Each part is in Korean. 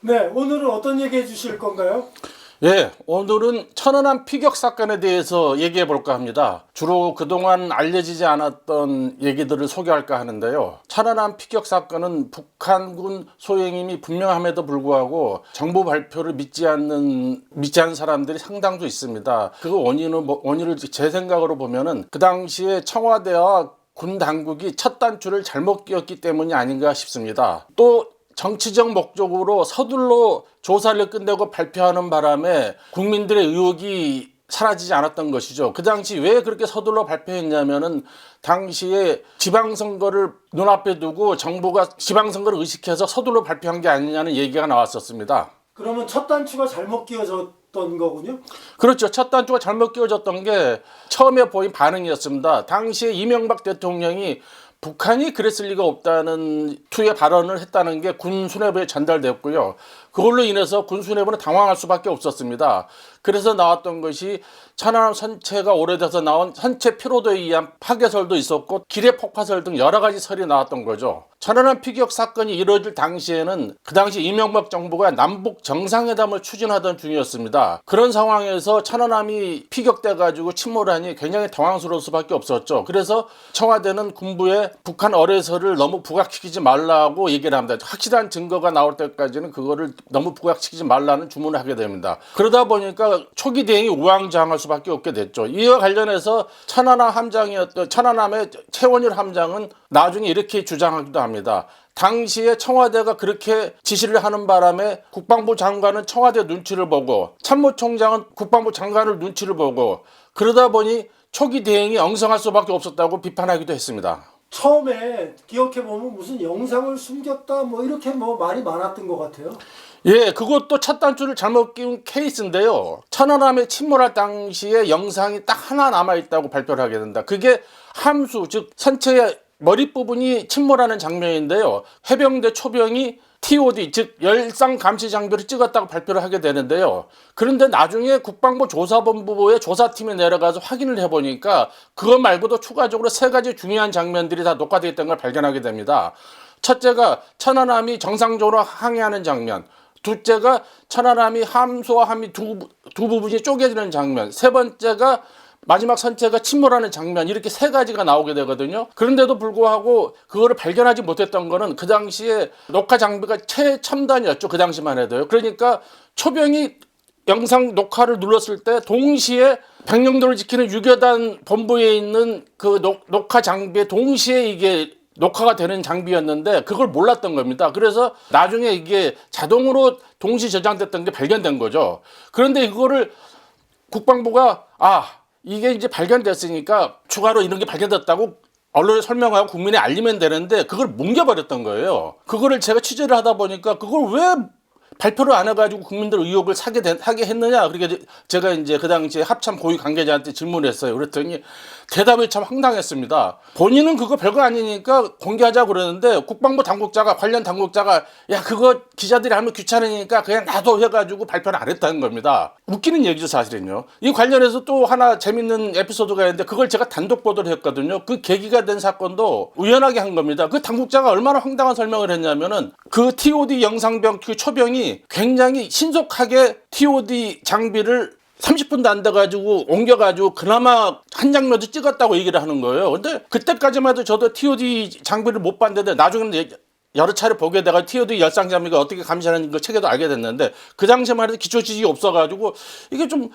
네, 오늘은 어떤 얘기 해주실 건가요? 예, 오늘은 천안함 피격 사건에 대해서 얘기해 볼까 합니다. 주로 그동안 알려지지 않았던 얘기들을 소개할까 하는데요. 천안함 피격 사건은 북한군 소행임이 분명함에도 불구하고 정부 발표를 믿지 않는 사람들이 상당수 있습니다. 그 원인을 제 생각으로 보면은 그 당시에 청와대와 군 당국이 첫 단추를 잘못 끼웠기 때문이 아닌가 싶습니다. 또 정치적 목적으로 서둘러 조사를 끝내고 발표하는 바람에 국민들의 의혹이 사라지지 않았던 것이죠. 그 당시 왜 그렇게 서둘러 발표했냐면은 당시에 지방선거를 눈앞에 두고 정부가 지방선거를 의식해서 서둘러 발표한 게 아니냐는 얘기가 나왔었습니다. 그러면 첫 단추가 잘못 끼워졌던 거군요? 그렇죠. 첫 단추가 잘못 끼워졌던 게 처음에 보인 반응이었습니다. 당시에 이명박 대통령이 북한이 그랬을 리가 없다는 투의 발언을 했다는 게 군 수뇌부에 전달됐고요. 그걸로 인해서 군 수뇌부는 당황할 수밖에 없었습니다. 그래서 나왔던 것이 천안함 선체가 오래돼서 나온 선체 피로도에 의한 파괴설도 있었고 기뢰 폭파설 등 여러 가지 설이 나왔던 거죠. 천안함 피격 사건이 이루어질 당시에는 그 당시 이명박 정부가 남북 정상회담을 추진하던 중이었습니다. 그런 상황에서 천안함이 피격돼 가지고 침몰하니 굉장히 당황스러울 수밖에 없었죠. 그래서 청와대는 군부에 북한 어뢰설을 너무 부각시키지 말라고 얘기를 합니다. 확실한 증거가 나올 때까지는 그거를 너무 부각시키지 말라는 주문을 하게 됩니다. 그러다 보니까 초기 대응이 우왕좌왕할 수밖에 없게 됐죠. 이와 관련해서 천안함의 최원일 함장은 나중에 이렇게 주장하기도 합니다. 당시에 청와대가 그렇게 지시를 하는 바람에 국방부 장관은 청와대 눈치를 보고 참모총장은 국방부 장관을 눈치를 보고 그러다 보니 초기 대응이 엉성할 수밖에 없었다고 비판하기도 했습니다. 처음에 기억해보면 무슨 영상을 숨겼다 뭐 이렇게 뭐 말이 많았던 것 같아요. 예, 그것도 첫 단추를 잘못 끼운 케이스인데요. 천안함에 침몰할 당시에 영상이 딱 하나 남아있다고 발표를 하게 된다. 그게 함수, 즉 선체의 머릿부분이 침몰하는 장면인데요. 해병대 초병이 TOD, 즉 열상 감시 장비를 찍었다고 발표를 하게 되는데요. 그런데 나중에 국방부 조사본부의 조사팀이 내려가서 확인을 해보니까 그것 말고도 추가적으로 3가지 중요한 장면들이 다 녹화되어 있다는 걸 발견하게 됩니다. 첫째가 천안함이 정상적으로 항해하는 장면, 둘째가 천안함이 함수와 함이 두 부분이 쪼개지는 장면, 세 번째가 마지막 선체가 침몰하는 장면, 이렇게 3가지가 나오게 되거든요. 그런데도 불구하고 그거를 발견하지 못했던 거는 그 당시에 녹화 장비가 최첨단이었죠. 그 당시만 해도요. 그러니까 초병이 영상 녹화를 눌렀을 때 동시에 백령도를 지키는 유교단 본부에 있는 그 녹화 장비에 동시에 이게 녹화가 되는 장비였는데 그걸 몰랐던 겁니다. 그래서 나중에 이게 자동으로 동시 저장됐던 게 발견된 거죠. 그런데 이거를 국방부가 이게 이제 발견됐으니까 추가로 이런 게 발견됐다고 언론에 설명하고 국민에 알리면 되는데 그걸 뭉개버렸던 거예요. 그거를 제가 취재를 하다 보니까 그걸 왜 발표를 안 해가지고 국민들 의혹을 하게 했느냐. 그러니까 제가 이제 그 당시에 합참 고위 관계자한테 질문을 했어요. 그랬더니 대답이 참 황당했습니다. 본인은 그거 별거 아니니까 공개하자고 그러는데 국방부 당국자가, 관련 당국자가 야 그거 기자들이 하면 귀찮으니까 그냥 놔둬 해가지고 발표를 안 했다는 겁니다. 웃기는 얘기죠 사실은요. 이 관련해서 또 하나 재밌는 에피소드가 있는데 그걸 제가 단독 보도를 했거든요. 그 계기가 된 사건도 우연하게 한 겁니다. 그 당국자가 얼마나 황당한 설명을 했냐면은 그 TOD 영상병 그 초병이 굉장히 신속하게 TOD 장비를 30분도 안 돼가지고 옮겨가지고 그나마 한 장면도 찍었다고 얘기를 하는 거예요. 근데 그때까지만 해도 저도 TOD 장비를 못 봤는데 나중에는 여러 차례 보게 돼가 TOD 열상 장비가 어떻게 감시하는 거 체계도 알게 됐는데 그 당시만 해도 기초 지식이 없어가지고 이게 좀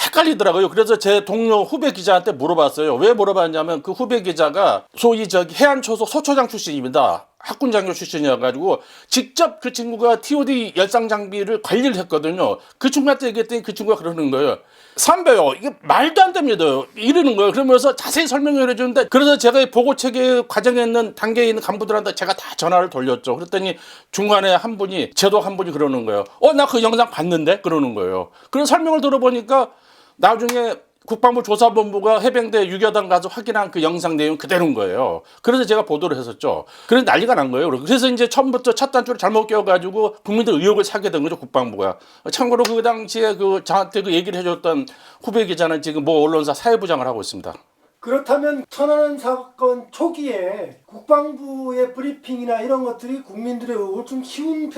헷갈리더라고요. 그래서 제 동료 후배 기자한테 물어봤어요. 왜 물어봤냐면 그 후배 기자가 소위 해안초소 소초장 출신입니다. 학군 장교 출신이어가지고 직접 그 친구가 TOD 열상 장비를 관리를 했거든요. 그 친구한테 얘기했더니 그 친구가 그러는 거예요. 선배요, 이게 말도 안 됩니다. 이러는 거예요. 그러면서 자세히 설명을 해주는데, 그래서 제가 이 보고 체계 과정에 있는 단계에 있는 간부들한테 제가 다 전화를 돌렸죠. 그랬더니 중간에 한 분이, 제도 한 분이 그러는 거예요. 나 그 영상 봤는데? 그러는 거예요. 그래서 설명을 들어보니까 나중에 국방부 조사본부가 해병대 유교단 가서 확인한 그 영상 내용 그대로인 거예요. 그래서 제가 보도를 했었죠. 그래서 난리가 난 거예요. 그래서 이제 처음부터 첫 단추를 잘못 끼워가지고 국민들 의혹을 사게 된 거죠, 국방부가. 참고로 그 당시에 저한테 그 얘기를 해줬던 후배 기자는 지금 모 언론사 사회부장을 하고 있습니다. 그렇다면 천안함 사건 초기에 국방부의 브리핑이나 이런 것들이 국민들의 의혹을 좀 키운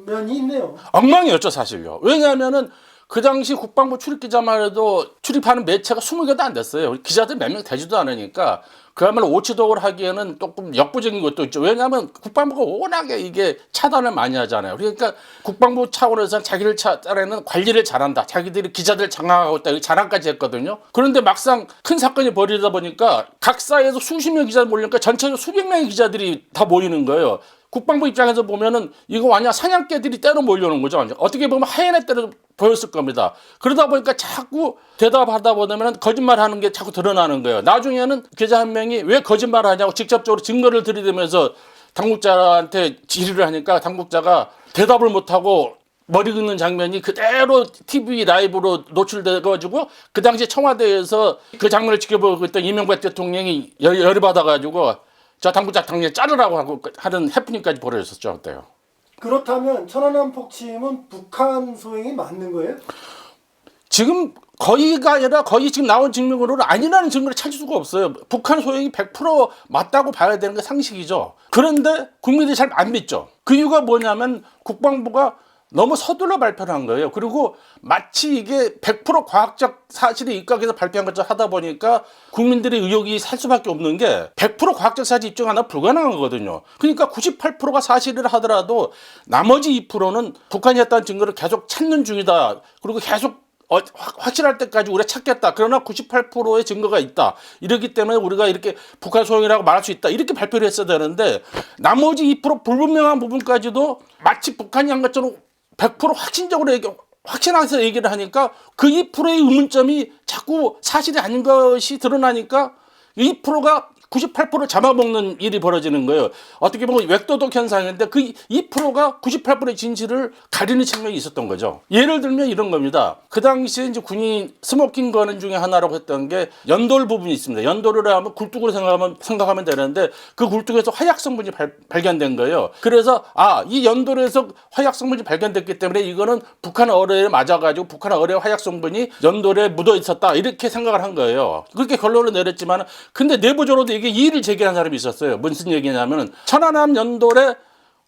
면이 있네요. 엉망이었죠 사실요. 왜냐하면은 그 당시 국방부 출입기자만 해도 출입하는 매체가 20개도 안 됐어요. 기자들 몇 명 되지도 않으니까 그야말로 오치독을 하기에는 조금 역부족인 것도 있죠. 왜냐하면 국방부가 워낙에 이게 차단을 많이 하잖아요. 그러니까 국방부 차원에서는 자기를 따르는 관리를 잘한다. 자기들이 기자들 장악하고 있다. 자랑까지 했거든요. 그런데 막상 큰 사건이 벌어지다 보니까 각 사이에서 수십 명 기자들 몰리니까 전체적으로 수백 명의 기자들이 다 모이는 거예요. 국방부 입장에서 보면은 이거 완전 사냥개들이 때로 몰려오는 거죠. 어떻게 보면 하얀의 때로 보였을 겁니다. 그러다 보니까 자꾸 대답하다 보면 거짓말하는 게 자꾸 드러나는 거예요. 나중에는 기자 한 명이 왜 거짓말을 하냐고 직접적으로 증거를 들이대면서 당국자한테 질의를 하니까 당국자가 대답을 못하고 머리 긁는 장면이 그대로 TV 라이브로 노출돼가지고 그 당시 청와대에서 그 장면을 지켜보고 있던 이명박 대통령이 열이 받아가지고 저 당국자 당연히 자르라고 하고 하는 해프닝까지 벌어졌었죠. 그때요. 그렇다면 천안함 폭침은 북한 소행이 맞는 거예요? 지금 거의가 아니라 거의 지금 나온 증명으로는 아니라는 증거를 찾을 수가 없어요. 북한 소행이 100% 맞다고 봐야 되는 게 상식이죠. 그런데 국민들이 잘 안 믿죠. 그 이유가 뭐냐면 국방부가 너무 서둘러 발표를 한 거예요. 그리고 마치 이게 100% 과학적 사실에 입각해서 발표한 것처럼 하다 보니까 국민들의 의혹이 살 수밖에 없는 게 100% 과학적 사실 입증 하나 불가능한 거거든요. 그러니까 98%가 사실을 하더라도 나머지 2%는 북한이 했다는 증거를 계속 찾는 중이다. 그리고 계속 확실할 때까지 우리가 찾겠다. 그러나 98%의 증거가 있다. 이렇기 때문에 우리가 이렇게 북한 소행이라고 말할 수 있다. 이렇게 발표를 했어야 되는데 나머지 2% 불분명한 부분까지도 마치 북한이 한 것처럼 100% 확신적으로 확신해서 얘기를 하니까 그 2%의 의문점이 자꾸 사실이 아닌 것이 드러나니까 2%가 98%를 잡아먹는 일이 벌어지는 거예요. 어떻게 보면 웹도덕 현상인데 그 2%가 98%의 진실을 가리는 측면이 있었던 거죠. 예를 들면 이런 겁니다. 그 당시에 이제 군이 스모킹 거는 중에 하나라고 했던 게 연돌 부분이 있습니다. 연돌을 하면 굴뚝으로 생각하면 되는데 그 굴뚝에서 화약 성분이 발견된 거예요. 그래서 이 연돌에서 화약 성분이 발견됐기 때문에 이거는 북한 어뢰에 맞아가지고 북한 어뢰 화약 성분이 연돌에 묻어 있었다. 이렇게 생각을 한 거예요. 그렇게 결론을 내렸지만 근데 내부적으로도 이게 이의를 제기한 사람이 있었어요. 무슨 얘기냐면은 천안함 연돌에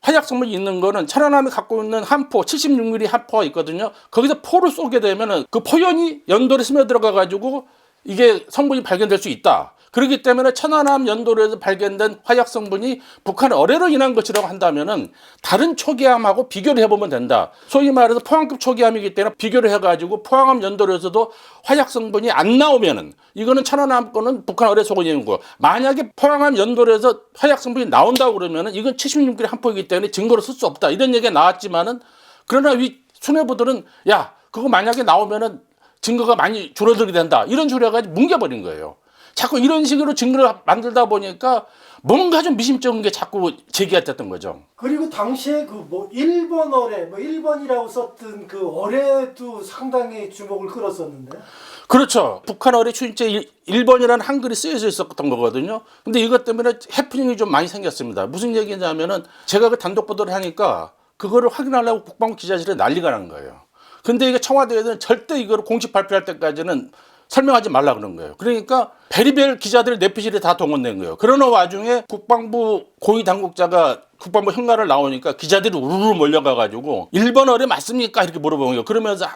화약 성분이 있는 거는 천안함이 갖고 있는 함포 76mm 함포가 있거든요. 거기서 포를 쏘게 되면은 그 포연이 연돌에 스며들어가 가지고 이게 성분이 발견될 수 있다. 그렇기 때문에 천안함 연돌에서 발견된 화약 성분이 북한 어뢰로 인한 것이라고 한다면은 다른 초기함하고 비교를 해보면 된다. 소위 말해서 포항급 초기함이기 때문에 비교를 해가지고 포항함 연돌에서도 화약 성분이 안 나오면은 이거는 천안함 거는 북한 어뢰 소금인 거고 만약에 포항함 연돌에서 화약 성분이 나온다고 그러면은 이건 76mm 함포이기 때문에 증거로 쓸 수 없다. 이런 얘기가 나왔지만은 그러나 이 수뇌부들은 야 그거 만약에 나오면은 증거가 많이 줄어들게 된다. 이런 소리가 가지고 뭉개버린 거예요. 자꾸 이런 식으로 증거를 만들다 보니까 뭔가 좀 미심쩍은 게 자꾸 제기가 됐던 거죠. 그리고 당시에 그 뭐 일본 어뢰, 뭐 일본이라고 썼던 그 어뢰도 상당히 주목을 끌었었는데. 그렇죠. 북한 어뢰 출입제 1번이라는 한글이 쓰여져 있었던 거거든요. 근데 이것 때문에 해프닝이 좀 많이 생겼습니다. 무슨 얘기냐면은 제가 그 단독 보도를 하니까 그거를 확인하려고 국방부 기자실에 난리가 난 거예요. 근데 이게 청와대에서는 절대 이거를 공식 발표할 때까지는 설명하지 말라 그런 거예요. 그러니까 베리벨 기자들 내피실에 다 동원된 거예요. 그러는 와중에 국방부 고위 당국자가 국방부 현관을 나오니까 기자들이 우르르 몰려가가지고 일본 어뢰 맞습니까? 이렇게 물어보는 거예요. 그러면서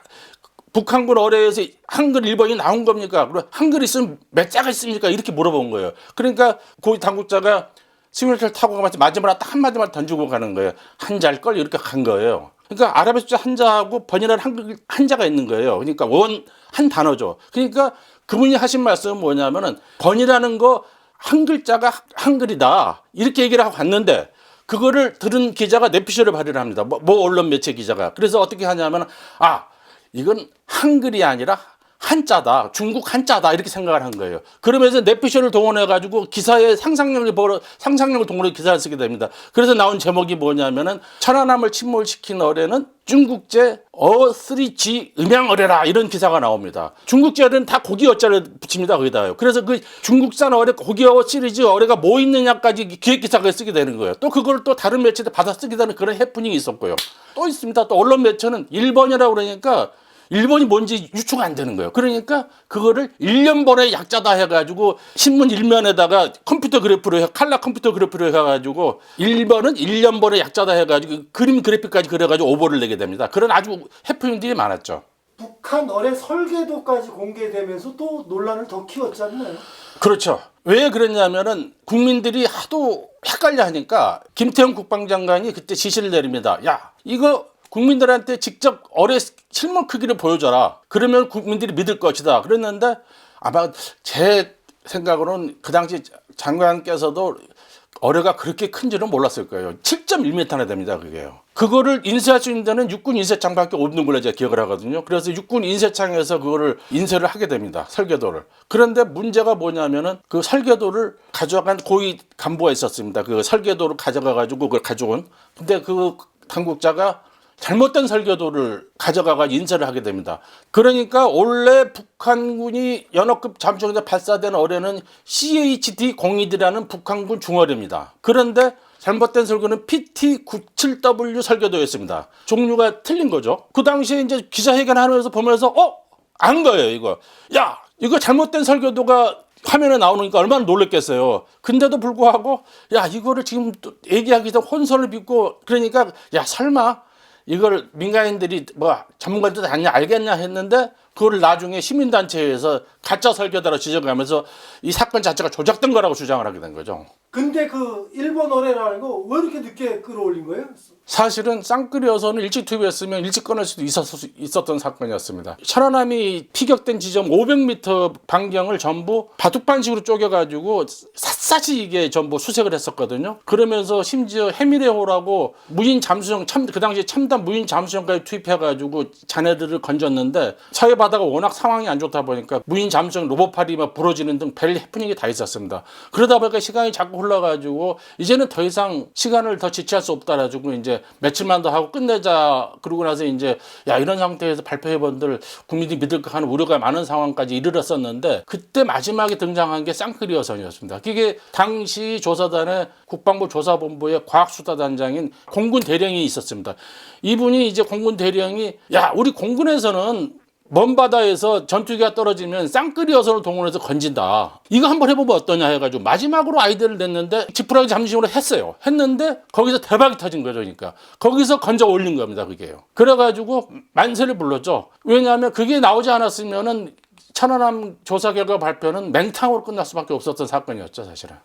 북한군 어뢰에서 한글 1번이 나온 겁니까? 그리고 한글 있으면 몇 자가 있습니까? 이렇게 물어본 거예요. 그러니까 고위 당국자가 시뮬레이터를 타고 가면서 마지막으로 딱 한마디만 던지고 가는 거예요. 한자일걸 이렇게 간 거예요. 그러니까 아랍의 숫자 한자하고 번이라는 한글 한자가 있는 거예요. 그러니까 한 단어죠. 그러니까 그분이 하신 말씀은 뭐냐면은 번이라는 거 한 글자가 한글이다. 이렇게 얘기를 하고 갔는데 그거를 들은 기자가 내피셜을 발휘를 합니다. 뭐 언론 매체 기자가. 그래서 어떻게 하냐면 이건 한글이 아니라 한자다. 중국 한자다. 이렇게 생각을 한 거예요. 그러면서 내피셜을 동원해가지고 기사에 상상력을 동원해 기사를 쓰게 됩니다. 그래서 나온 제목이 뭐냐면은 천안함을 침몰시킨 어뢰는 중국제 어3G 음양어뢰라. 이런 기사가 나옵니다. 중국제 어뢰는 다 고기 어자를 붙입니다. 거기다요. 그래서 그 중국산 어뢰 고기어 시리즈 어뢰가 뭐 있느냐까지 기획기사가 쓰게 되는 거예요. 또 그걸 또 다른 매체에 받아 쓰게 되는 그런 해프닝이 있었고요. 또 있습니다. 또 언론 매체는 1번이라고 그러니까 일본이 뭔지 유추가 안 되는 거예요. 그러니까 그거를 1년번에 약자다 해가지고 신문 일면에다가 컴퓨터 그래프로 칼라 컴퓨터 그래프로 해가지고 1번은 1년번에 약자다 해가지고 그림 그래픽까지 그려가지고 오보를 내게 됩니다. 그런 아주 해프닝들이 많았죠. 북한 어뢰 설계도까지 공개되면서 또 논란을 더 키웠지 않나요? 그렇죠. 왜 그랬냐면은 국민들이 하도 헷갈려 하니까 김태형 국방장관이 그때 지시를 내립니다. 야, 이거 국민들한테 직접 어뢰 실물 크기를 보여줘라. 그러면 국민들이 믿을 것이다. 그랬는데 아마 제 생각으로는 그 당시 장관께서도 어뢰가 그렇게 큰지는 몰랐을 거예요. 7.1m나 됩니다, 그게요. 그거를 인쇄할 수 있는 데는 육군 인쇄창밖에 없는 걸로 제가 기억을 하거든요. 그래서 육군 인쇄창에서 그거를 인쇄를 하게 됩니다, 설계도를. 그런데 문제가 뭐냐면은 그 설계도를 가져간 고위 간부가 있었습니다. 그 설계도를 가져가가지고 그걸 가져온. 근데 그 당국자가 잘못된 설계도를 가져가가 인쇄를 하게 됩니다. 그러니까 원래 북한군이 연어급 잠수정에서 발사된 어뢰는 CHD-02D라는 북한군 중어뢰입니다. 그런데 잘못된 설계는 PT-97W 설계도였습니다. 종류가 틀린 거죠. 그 당시에 이제 기자회견하면서 보면서 안 거예요, 이거. 야, 이거 잘못된 설계도가 화면에 나오니까 얼마나 놀랬겠어요. 근데도 불구하고 야, 이거를 지금 또 얘기하기 전 혼선을 빚고 그러니까 야, 설마 이걸 민간인들이 뭐 전문가들도 알겠냐 했는데 그걸 나중에 시민단체에서 가짜 설계도로 지적하면서 이 사건 자체가 조작된 거라고 주장을 하게 된 거죠. 근데 그 일본 어뢰라는 거 왜 이렇게 늦게 끌어올린 거예요? 사실은 쌍끌이어서는 일찍 투입했으면 일찍 끊을 수도 있었던 사건이었습니다. 천안함이 피격된 지점 500m 반경을 전부 바둑판식으로 쪼개가지고 샅샅이 이게 전부 수색을 했었거든요. 그러면서 심지어 해미레호라고 무인 잠수정, 그 당시에 첨단 무인 잠수정까지 투입해가지고 자네들을 건졌는데 서해 바다가 워낙 상황이 안 좋다 보니까 무인 잠수정 로봇팔이 막 부러지는 등 별 해프닝이 다 있었습니다. 그러다 보니까 시간이 자꾸 흘러가지고 이제는 더 이상 시간을 더 지체할 수 없다라고 이제 며칠만 더 하고 끝내자. 그러고 나서 이제 야, 이런 상태에서 발표해본들 국민들이 믿을까 하는 우려가 많은 상황까지 이르렀었는데 그때 마지막에 등장한 게 쌍끌이어선이었습니다. 그게 당시 조사단의 국방부 조사본부의 과학수사단장인 공군 대령이 있었습니다. 이분이 이제 공군 대령이 야, 우리 공군에서는 먼 바다에서 전투기가 떨어지면 쌍끌이어선을 동원해서 건진다. 이거 한번 해보면 어떠냐 해가지고 마지막으로 아이디어를 냈는데 지푸라기 잠식으로 했어요. 했는데 거기서 대박이 터진 거죠. 그러니까 거기서 건져 올린 겁니다. 그게요. 그래가지고 만세를 불렀죠. 왜냐하면 그게 나오지 않았으면은 천안함 조사 결과 발표는 맹탕으로 끝날 수밖에 없었던 사건이었죠. 사실은.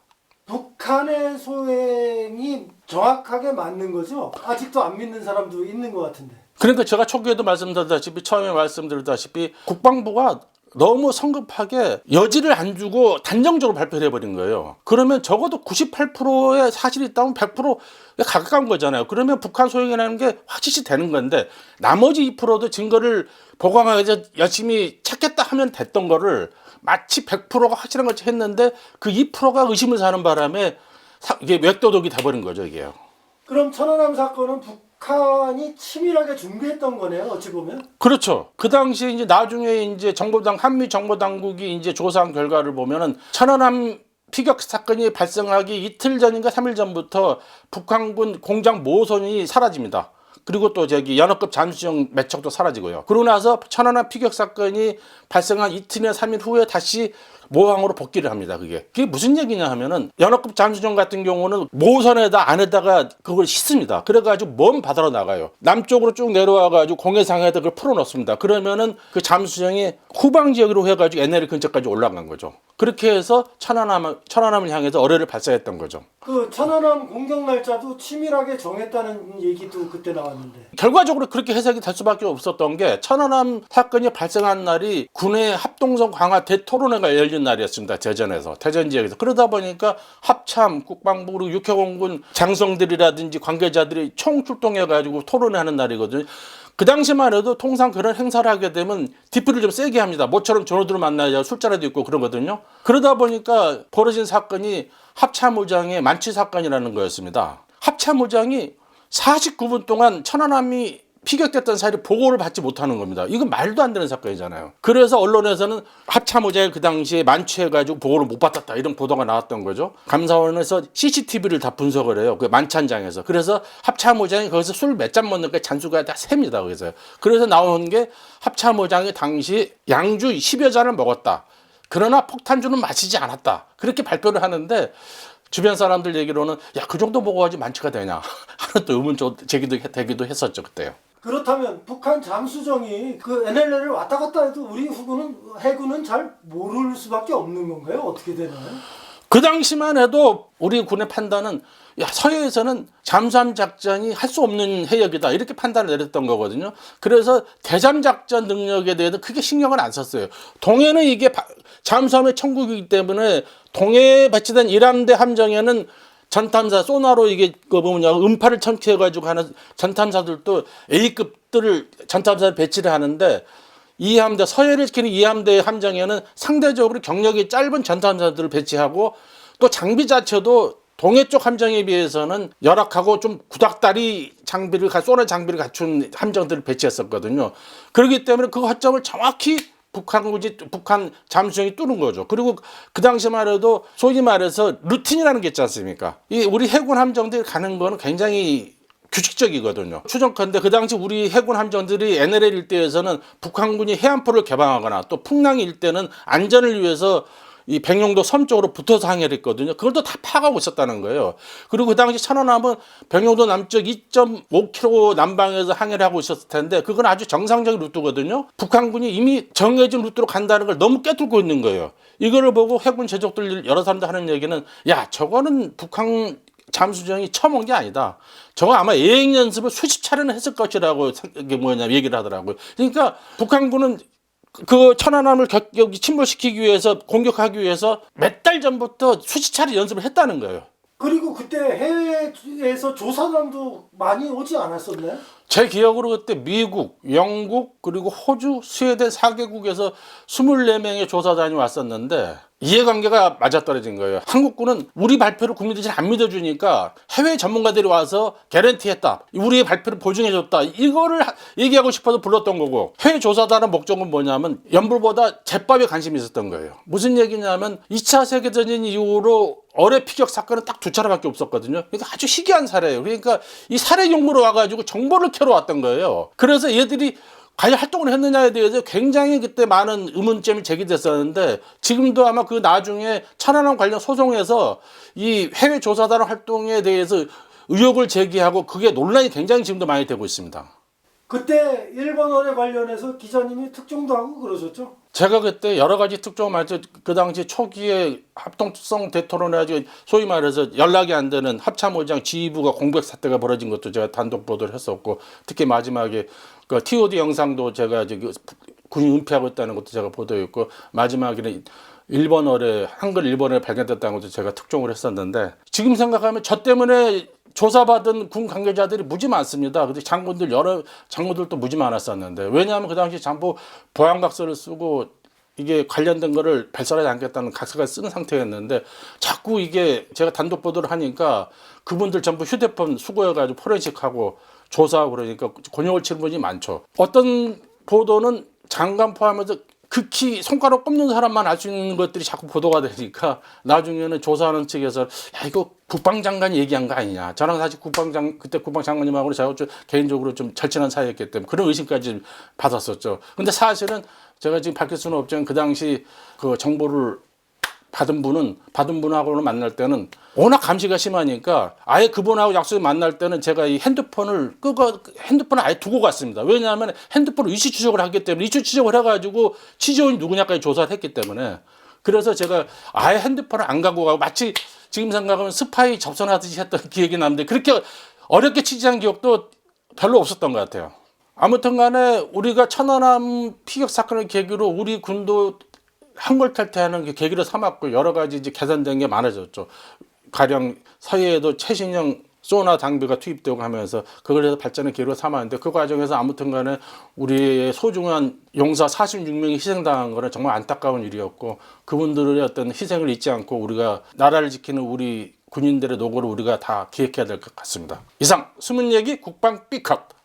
북한의 소행이 정확하게 맞는 거죠? 아직도 안 믿는 사람도 있는 것 같은데. 그러니까 제가 초기에도 말씀드렸다시피 처음에 말씀드렸다시피 국방부가 너무 성급하게 여지를 안 주고 단정적으로 발표를 해버린 거예요. 그러면 적어도 98%의 사실이 있다면 100%에 가까운 거잖아요. 그러면 북한 소행이라는 게 확실시 되는 건데 나머지 2%도 증거를 보강하기 위해서 열심히 찾겠다 하면 됐던 거를 마치 100%가 확실한 것처럼 했는데 그 2%가 의심을 사는 바람에 이게 맥도독이 돼버린 거죠, 이게요. 그럼 천안함 사건은 북한이 치밀하게 준비했던 거네요, 어찌 보면. 그렇죠. 그 당시에 이제 나중에 이제 한미 정보 당국이 이제 조사한 결과를 보면은 천안함 피격 사건이 발생하기 이틀 전인가 3일 전부터 북한군 공장 모선이 사라집니다. 그리고 또 연어급 잠수정 몇 척도 사라지고요. 그러고 나서 천안함 피격 사건이 발생한 이틀이나 3일 후에 다시 모항으로 복귀를 합니다. 그게 무슨 얘기냐 하면은 연어급 잠수정 같은 경우는 모선에다 안에다가 그걸 싣습니다. 그래가지고 먼 바다로 나가요. 남쪽으로 쭉 내려와가지고 공해상에다 그걸 풀어놓습니다. 그러면은 그 잠수정이 후방 지역으로 해가지고 NL 근처까지 올라간 거죠. 그렇게 해서 천안함을 향해서 어뢰를 발사했던 거죠. 그 천안함 공격 날짜도 치밀하게 정했다는 얘기도 그때 나왔는데. 결과적으로 그렇게 해석이 될 수밖에 없었던 게 천안함 사건이 발생한 날이 군의 합동성 강화 대토론회가 열린 날이었습니다. 대전 지역에서. 그러다 보니까 합참, 국방부, 그리고 육해공군 장성들이라든지 관계자들이 총출동해가지고 토론회하는 날이거든요. 그 당시만 해도 통상 그런 행사를 하게 되면 디프를 좀 세게 합니다. 모처럼 전우들을 만나야 술자리도 있고 그러거든요. 그러다 보니까 벌어진 사건이 합참의장의 만취 사건이라는 거였습니다. 합참의장이 49분 동안 천안함이 피격됐던 사실이 보고를 받지 못하는 겁니다. 이건 말도 안 되는 사건이잖아요. 그래서 언론에서는 합참의장이 그 당시에 만취해가지고 보고를 못 받았다 이런 보도가 나왔던 거죠. 감사원에서 CCTV를 다 분석을 해요. 그 만찬장에서. 그래서 합참의장이 거기서 술 몇 잔 먹는 게 잔수가 다 셉니다. 그래서 나온 게 합참의장이 당시 양주 10여 잔을 먹었다. 그러나 폭탄주는 마시지 않았다. 그렇게 발표를 하는데 주변 사람들 얘기로는 야, 그 정도 먹어가지고 만취가 되냐 하는 또 의문 제기도 되기도 했었죠 그때요. 그렇다면 북한 잠수정이 그 NLL을 왔다 갔다 해도 우리 해군은 잘 모를 수밖에 없는 건가요? 어떻게 되나요? 그 당시만 해도 우리 군의 판단은 야, 서해에서는 잠수함 작전이 할 수 없는 해역이다 이렇게 판단을 내렸던 거거든요. 그래서 대잠 작전 능력에 대해서 크게 신경을 안 썼어요. 동해는 이게 잠수함의 천국이기 때문에 동해에 배치된 일함대 함정에는 전탐사 소나로 이게 그 뭐냐 음파를 청취해가지고 하는 전탐사들도 A급들을 전탐사를 배치를 하는데 이 함대 서해를 지키는 이 함대 함정에는 상대적으로 경력이 짧은 전탐사들을 배치하고 또 장비 자체도 동해 쪽 함정에 비해서는 열악하고 좀 구닥다리 장비를 소나 장비를 갖춘 함정들을 배치했었거든요. 그렇기 때문에 그 허점을 정확히 북한 잠수정이 뚫은 거죠. 그리고 그 당시만 해도 소위 말해서 루틴이라는 게 있지 않습니까? 이 우리 해군 함정들이 가는 거는 굉장히 규칙적이거든요. 추정컨대 그 당시 우리 해군 함정들이 NLL 일대에서는 북한군이 해안포를 개방하거나 또 풍랑 일대는 안전을 위해서 이 백령도 섬 쪽으로 붙어서 항해를 했거든요. 그걸 또 다 파악하고 있었다는 거예요. 그리고 그 당시 천안함은 백령도 남쪽 2.5km 남방에서 항해를 하고 있었을 텐데 그건 아주 정상적인 루트거든요. 북한군이 이미 정해진 루트로 간다는 걸 너무 깨뚫고 있는 거예요. 이거를 보고 해군 제족들 여러 사람들 하는 얘기는 야, 저거는 북한 잠수정이 처음 온 게 아니다. 저거 아마 예행 연습을 수십 차례는 했을 것이라고 얘기를 하더라고요. 그러니까 북한군은 그 천안함을 여기 침몰시키기 위해서 공격하기 위해서 몇 달 전부터 수십 차례 연습을 했다는 거예요. 그리고 그때 해외에서 조사단도 많이 오지 않았었나요? 제 기억으로 그때 미국, 영국, 그리고 호주, 스웨덴 4개국에서 24명의 조사단이 왔었는데 이해관계가 맞아떨어진 거예요. 한국군은 우리 발표를 국민들이 잘 안 믿어주니까 해외 전문가들이 와서 개런티했다. 우리의 발표를 보증해줬다. 이거를 얘기하고 싶어서 불렀던 거고 해외 조사단의 목적은 뭐냐면 연불보다 제밥에 관심이 있었던 거예요. 무슨 얘기냐면 2차 세계대전 이후로 어뢰 피격 사건은 딱 2차례밖에 없었거든요. 그러니까 아주 희귀한 사례예요. 그러니까 이 사례 용무로 와가지고 정보를 캐러 왔던 거예요. 그래서 얘들이 과연 활동을 했느냐에 대해서 굉장히 그때 많은 의문점이 제기됐었는데 지금도 아마 그 나중에 천안함 관련 소송에서 이 해외 조사단 활동에 대해서 의혹을 제기하고 그게 논란이 굉장히 지금도 많이 되고 있습니다. 그때 일본어에 관련해서 기자님이 특종도 하고 그러셨죠? 제가 그때 여러 가지 특종을 말해서 그 당시 초기에 합동성 대토론해가지고 소위 말해서 연락이 안 되는 합참의장 지휘부가 공백 사태가 벌어진 것도 제가 단독 보도를 했었고 특히 마지막에 그 TOD 영상도 제가 군이 은폐하고 있다는 것도 제가 보도했고 마지막에는 일본어에 한글 일본어에 발견됐다는 것도 제가 특종을 했었는데 지금 생각하면 저 때문에 조사받은 군 관계자들이 무지 많습니다. 근데 여러 장군들도 무지 많았었는데 왜냐하면 그 당시 전부 보안각서를 쓰고 이게 관련된 거를 발설하지 않겠다는 각서를 쓰는 상태였는데 자꾸 이게 제가 단독 보도를 하니까 그분들 전부 휴대폰 수거해가지고 포렌식하고 조사하고 그러니까 곤욕을 치는 분이 많죠. 어떤 보도는 장관 포함해서 극히 손가락 꼽는 사람만 알 수 있는 것들이 자꾸 보도가 되니까 나중에는 조사하는 측에서 야 이거 국방장관이 얘기한 거 아니냐. 저랑 사실 그때 국방장관님하고 제가 좀 개인적으로 좀 절친한 사이였기 때문에 그런 의심까지 받았었죠. 근데 사실은 제가 지금 밝힐 수는 없지만 그 당시 그 정보를 받은 분하고는 만날 때는 워낙 감시가 심하니까 아예 그분하고 약속에 만날 때는 제가 이 핸드폰을 아예 두고 갔습니다. 왜냐하면 핸드폰을 위치 추적을 하기 때문에 위치 추적을 해가지고 취재원이 누구냐까지 조사를 했기 때문에 그래서 제가 아예 핸드폰을 안 갖고 가고 마치 지금 생각하면 스파이 접선하듯이 했던 기억이 나는데 그렇게 어렵게 취재한 기억도 별로 없었던 것 같아요. 아무튼 간에 우리가 천안함 피격 사건을 계기로 우리 군도 한골 탈퇴하는 게 계기로 삼았고 여러 가지 이제 개선된 게 많아졌죠. 가령 서해에도 최신형 소나 장비가 투입되고 하면서 그걸 해서 발전의 기회로 삼았는데 그 과정에서 아무튼 간에 우리의 소중한 용사 46명이 희생당한 거는 정말 안타까운 일이었고 그분들의 어떤 희생을 잊지 않고 우리가 나라를 지키는 우리 군인들의 노고를 우리가 다 기억해야 될 것 같습니다. 이상 숨은 얘기 국방 B컷